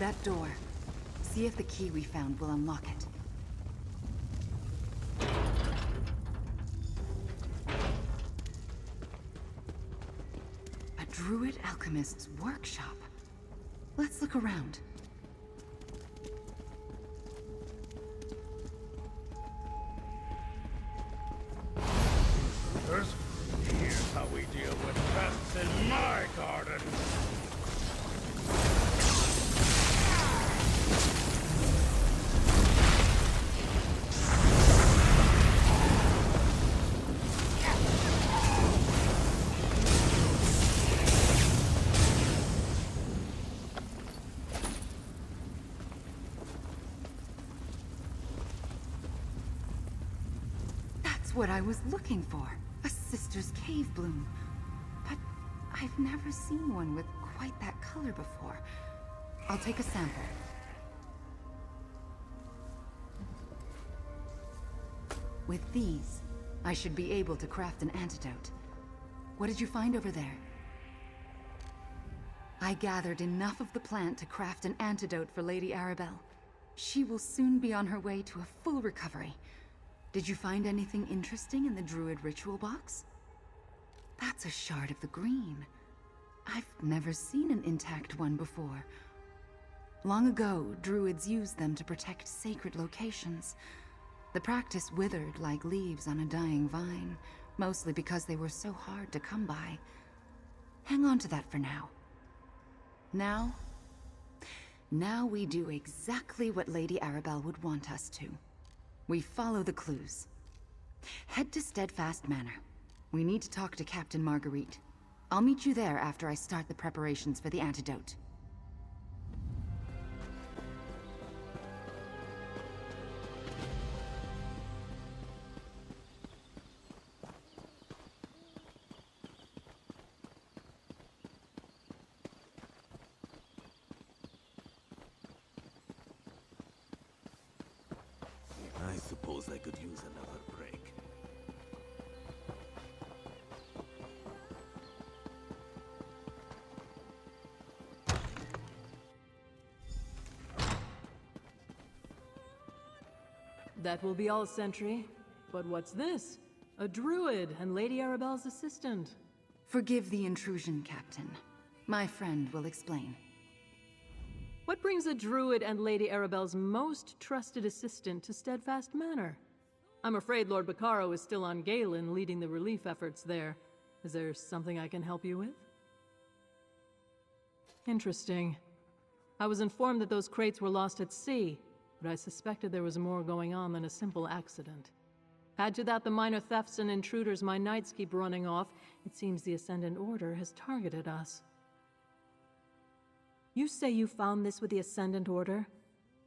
That door. See if the key we found will unlock it. A druid alchemist's workshop. Let's look around. Here's how we deal with pests in my garden. That's what I was looking for. A sister's cave bloom. But I've never seen one with quite that color before. I'll take a sample. With these, I should be able to craft an antidote. What did you find over there? I gathered enough of the plant to craft an antidote for Lady Arabelle. She will soon be on her way to a full recovery. Did you find anything interesting in the druid ritual box? That's a shard of the green. I've never seen an intact one before. Long ago, druids used them to protect sacred locations. The practice withered like leaves on a dying vine, mostly because they were so hard to come by. Hang on to that for now. Now we do exactly what Lady Arabelle would want us to. We follow the clues. Head to Steadfast Manor. We need to talk to Captain Marguerite. I'll meet you there after I start the preparations for the antidote. I suppose I could use another break. That will be all, Sentry. But what's this? A druid and Lady Arabelle's assistant. Forgive the intrusion, Captain. My friend will explain. What brings a druid and Lady Arabelle's most trusted assistant to Steadfast Manor? I'm afraid Lord Bacaro is still on Galen leading the relief efforts there. Is there something I can help you with? Interesting. I was informed that those crates were lost at sea, but I suspected there was more going on than a simple accident. Add to that the minor thefts and intruders my knights keep running off, it seems the Ascendant Order has targeted us. You say you found this with the Ascendant Order?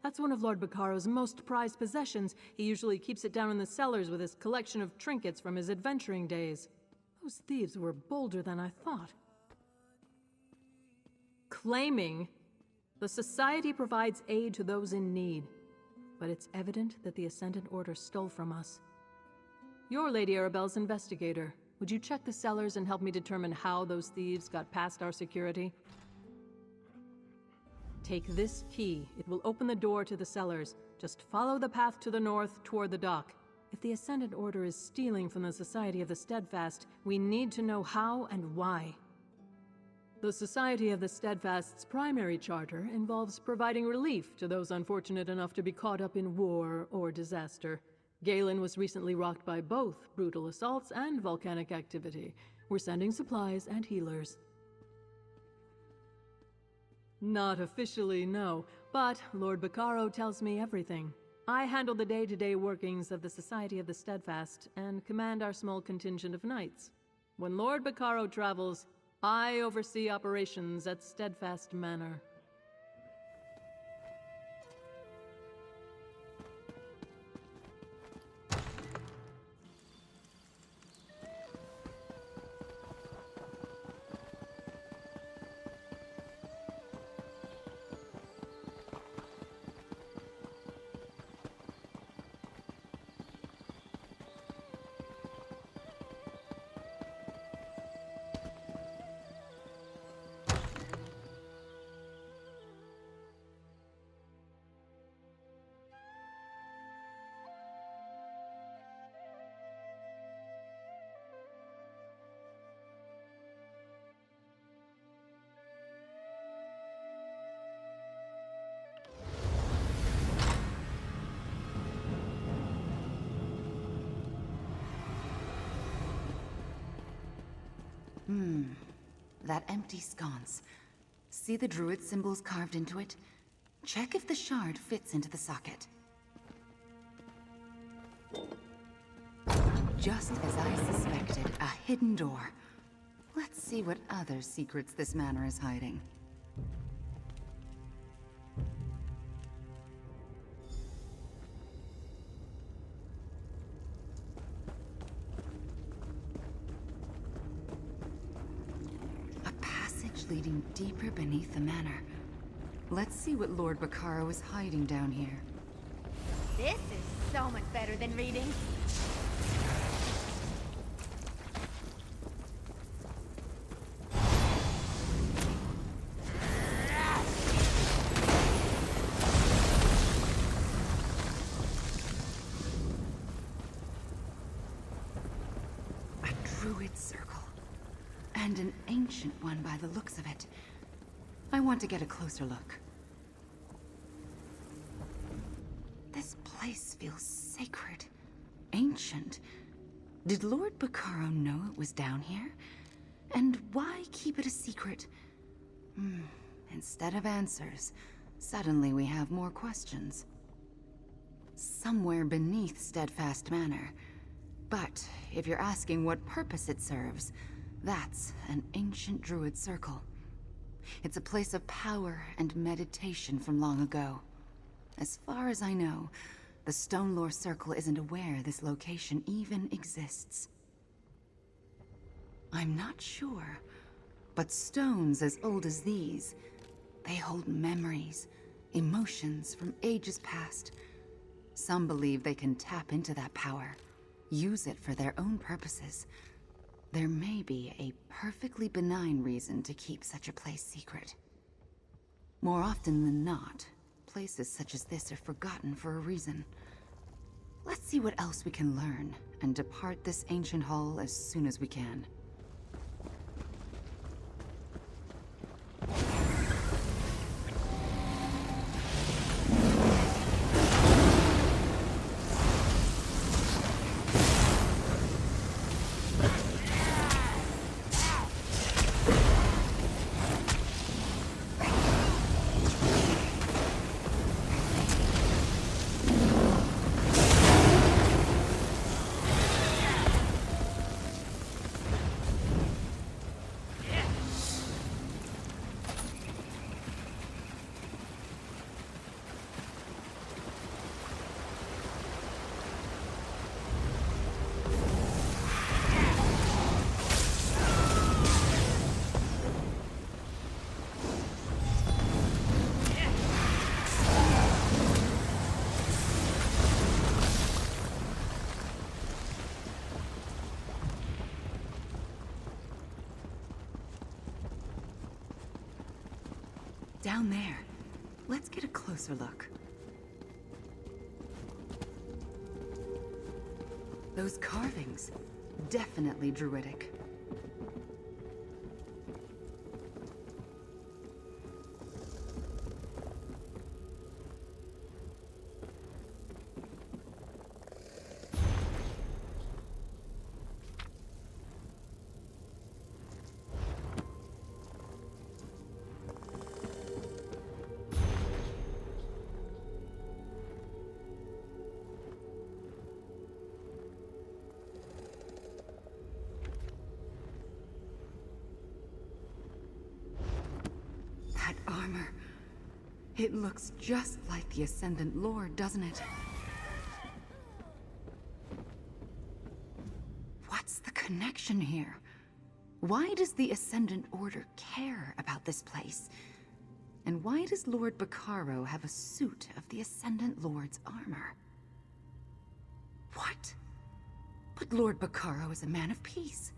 That's one of Lord Bacaro's most prized possessions. He usually keeps it down in the cellars with his collection of trinkets from his adventuring days. Those thieves were bolder than I thought. Claiming the Society provides aid to those in need, but it's evident that the Ascendant Order stole from us. You're Lady Arabelle's investigator. Would you check the cellars and help me determine how those thieves got past our security? Take this key. It will open the door to the cellars. Just follow the path to the north toward the dock. If the Ascendant Order is stealing from the Society of the Steadfast, we need to know how and why. The Society of the Steadfast's primary charter involves providing relief to those unfortunate enough to be caught up in war or disaster. Galen was recently rocked by both brutal assaults and volcanic activity. We're sending supplies and healers. Not officially, no, but Lord Bacaro tells me everything. I handle the day-to-day workings of the Society of the Steadfast and command our small contingent of knights. When Lord Bacaro travels, I oversee operations at Steadfast Manor. That empty sconce. See the druid symbols carved into it? Check if the shard fits into the socket. Just as I suspected, a hidden door. Let's see what other secrets this manor is hiding. A passage leading deeper beneath the manor. Let's see what Lord Bacaro is hiding down here. This is so much better than reading. A druid circle. And an ancient one by the looks of it. I want to get a closer look. This place feels sacred. Ancient. Did Lord Bacaro know it was down here? And why keep it a secret? Instead of answers, suddenly we have more questions. Somewhere beneath Steadfast Manor. But if you're asking what purpose it serves, that's an ancient druid circle. It's a place of power and meditation from long ago. As far as I know, the Stonelore Circle isn't aware this location even exists. I'm not sure, but stones as old as these, they hold memories, emotions from ages past. Some believe they can tap into that power, use it for their own purposes. There may be a perfectly benign reason to keep such a place secret. More often than not, places such as this are forgotten for a reason. Let's see what else we can learn, and depart this ancient hall as soon as we can. Down there. Let's get a closer look. Those carvings, definitely druidic. That armor. It looks just like the Ascendant Lord, doesn't it? What's the connection here? Why does the Ascendant Order care about this place? And why does Lord Bacaro have a suit of the Ascendant Lord's armor? What? But Lord Bacaro is a man of peace.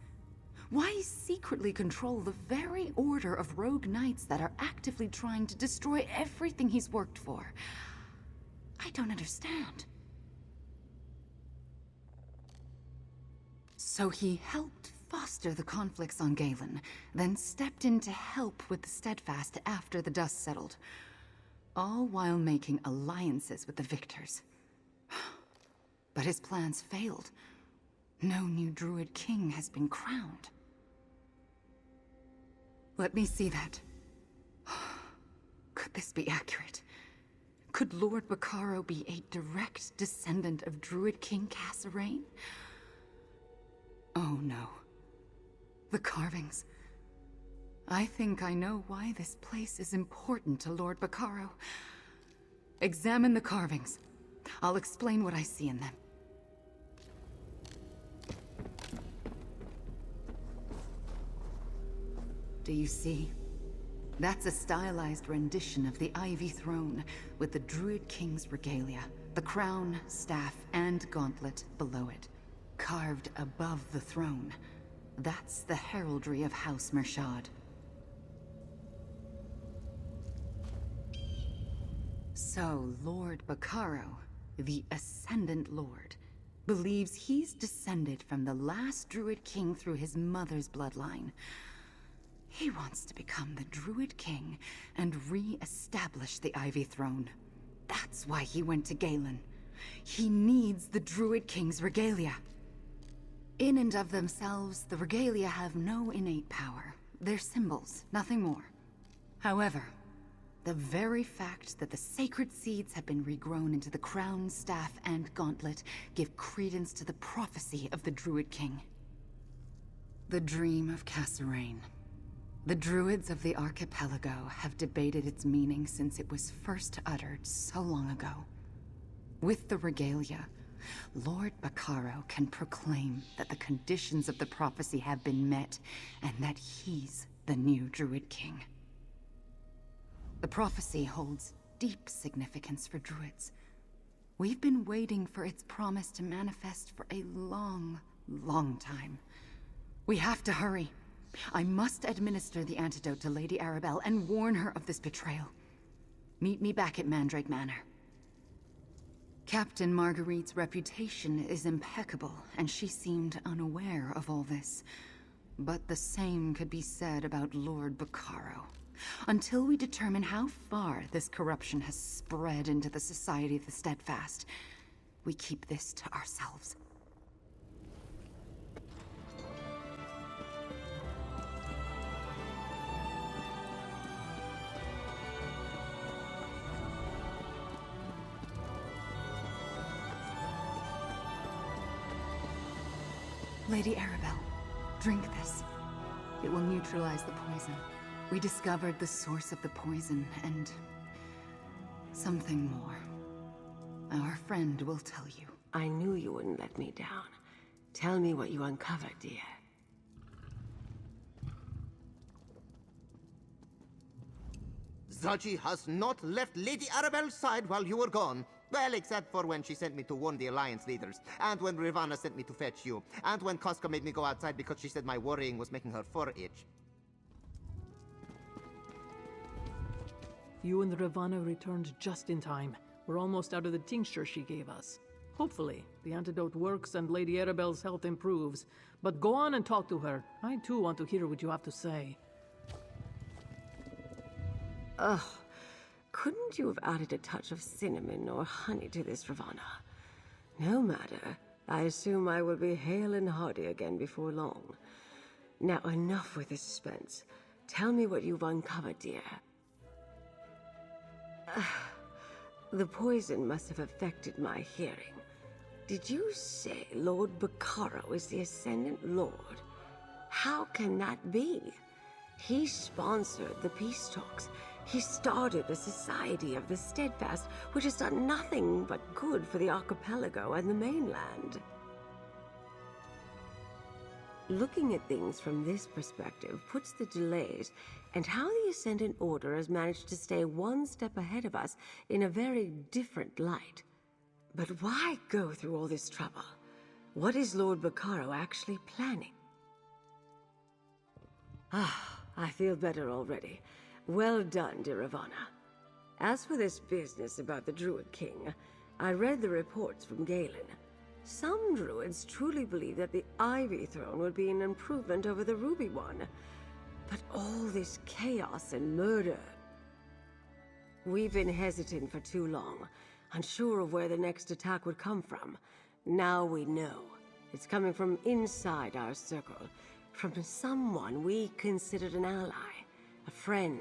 Why secretly control the very order of rogue knights that are actively trying to destroy everything he's worked for? I don't understand. So he helped foster the conflicts on Galen, then stepped in to help with the Steadfast after the dust settled. All while making alliances with the victors. But his plans failed. No new druid king has been crowned. Let me see that. Could this be accurate? Could Lord Bacaro be a direct descendant of Druid King Cassarain? Oh no. The carvings. I think I know why this place is important to Lord Bacaro. Examine the carvings. I'll explain what I see in them. Do you see? That's a stylized rendition of the Ivy Throne, with the Druid King's regalia, the crown, staff, and gauntlet below it. Carved above the throne. That's the heraldry of House Mershad. So, Lord Bacaro, the Ascendant Lord, believes he's descended from the last Druid King through his mother's bloodline. He wants to become the Druid King and re-establish the Ivy Throne. That's why he went to Galen. He needs the Druid King's regalia. In and of themselves, the regalia have no innate power. They're symbols, nothing more. However, the very fact that the sacred seeds have been regrown into the crown, staff, and gauntlet give credence to the prophecy of the Druid King. The dream of Cassarain. The Druids of the Archipelago have debated its meaning since it was first uttered so long ago. With the regalia, Lord Bacaro can proclaim that the conditions of the prophecy have been met, and that he's the new Druid King. The prophecy holds deep significance for Druids. We've been waiting for its promise to manifest for a long, long time. We have to hurry. I must administer the antidote to Lady Arabelle and warn her of this betrayal. Meet me back at Mandrake Manor. Captain Marguerite's reputation is impeccable, and she seemed unaware of all this. But the same could be said about Lord Bacaro. Until we determine how far this corruption has spread into the Society of the Steadfast, we keep this to ourselves. Lady Arabelle, drink this. It will neutralize the poison. We discovered the source of the poison, and something more. Our friend will tell you. I knew you wouldn't let me down. Tell me what you uncovered, dear. Zaji has not left Lady Arabelle's side while you were gone. Well, except for when she sent me to warn the Alliance leaders, and when Ravana sent me to fetch you, and when Casca made me go outside because she said my worrying was making her fur itch. You and Ravana returned just in time. We're almost out of the tincture she gave us. Hopefully, the antidote works and Lady Arabelle's health improves. But go on and talk to her. I too want to hear what you have to say. Ugh. Couldn't you have added a touch of cinnamon or honey to this, Ravana? No matter. I assume I will be hale and hearty again before long. Now, enough with the suspense. Tell me what you've uncovered, dear. The poison must have affected my hearing. Did you say Lord Bacaro is the Ascendant Lord? How can that be? He sponsored the peace talks. He started the Society of the Steadfast, which has done nothing but good for the archipelago and the mainland. Looking at things from this perspective puts the delays and how the Ascendant Order has managed to stay one step ahead of us in a very different light. But why go through all this trouble? What is Lord Bacaro actually planning? I feel better already. Well done, dear Ravana. As for this business about the Druid King, I read the reports from Galen. Some Druids truly believe that the Ivy Throne would be an improvement over the Ruby one. But all this chaos and murder... We've been hesitant for too long, unsure of where the next attack would come from. Now we know. It's coming from inside our circle, from someone we considered an ally. A friend.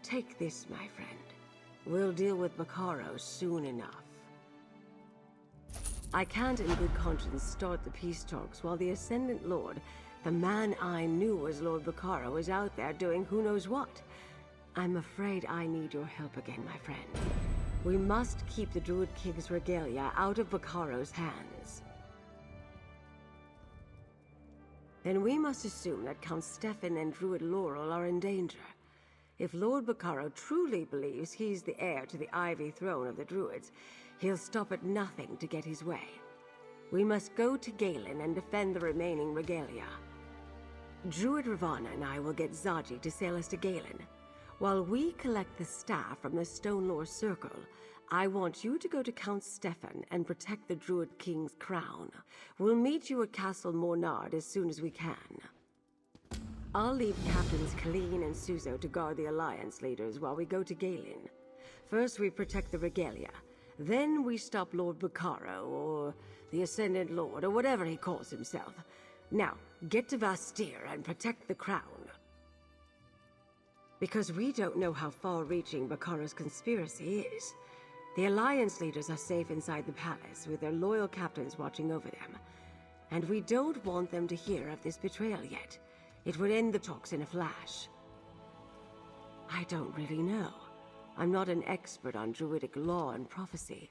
Take this, my friend. We'll deal with Bacaro soon enough. I can't in good conscience start the peace talks while the Ascendant Lord, the man I knew as Lord Bacaro, is out there doing who knows what. I'm afraid I need your help again, my friend. We must keep the Druid King's regalia out of Bacaro's hands. Then we must assume that Count Stefan and Druid Laurel are in danger. If Lord Bacaro truly believes he's the heir to the Ivy Throne of the Druids, he'll stop at nothing to get his way. We must go to Galen and defend the remaining regalia. Druid Ravana and I will get Zaji to sail us to Galen. While we collect the staff from the Stonelore Circle, I want you to go to Count Stefan and protect the Druid King's crown. We'll meet you at Castle Mornard as soon as we can. I'll leave Captains Colleen and Suzo to guard the Alliance leaders while we go to Galen. First we protect the regalia. Then we stop Lord Bacaro, or the Ascendant Lord, or whatever he calls himself. Now, get to Vastir and protect the crown. Because we don't know how far-reaching Bacaro's conspiracy is. The Alliance leaders are safe inside the palace, with their loyal captains watching over them. And we don't want them to hear of this betrayal yet. It would end the talks in a flash. I don't really know. I'm not an expert on Druidic law and prophecy.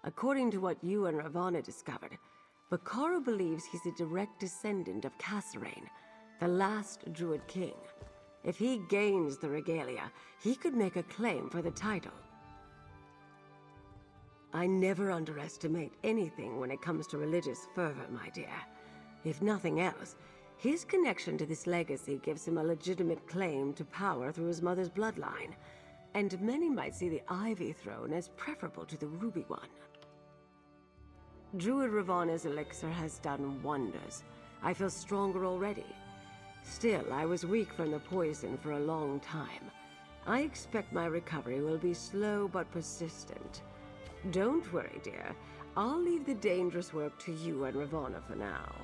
According to what you and Ravana discovered, Bacaro believes he's a direct descendant of Kasserine, the last Druid king. If he gains the regalia, he could make a claim for the title. I never underestimate anything when it comes to religious fervor, my dear. If nothing else, his connection to this legacy gives him a legitimate claim to power through his mother's bloodline, and many might see the Ivy Throne as preferable to the Ruby one. Druid Ravana's elixir has done wonders. I feel stronger already. Still, I was weak from the poison for a long time. I expect my recovery will be slow but persistent. Don't worry, dear. I'll leave the dangerous work to you and Ravana for now.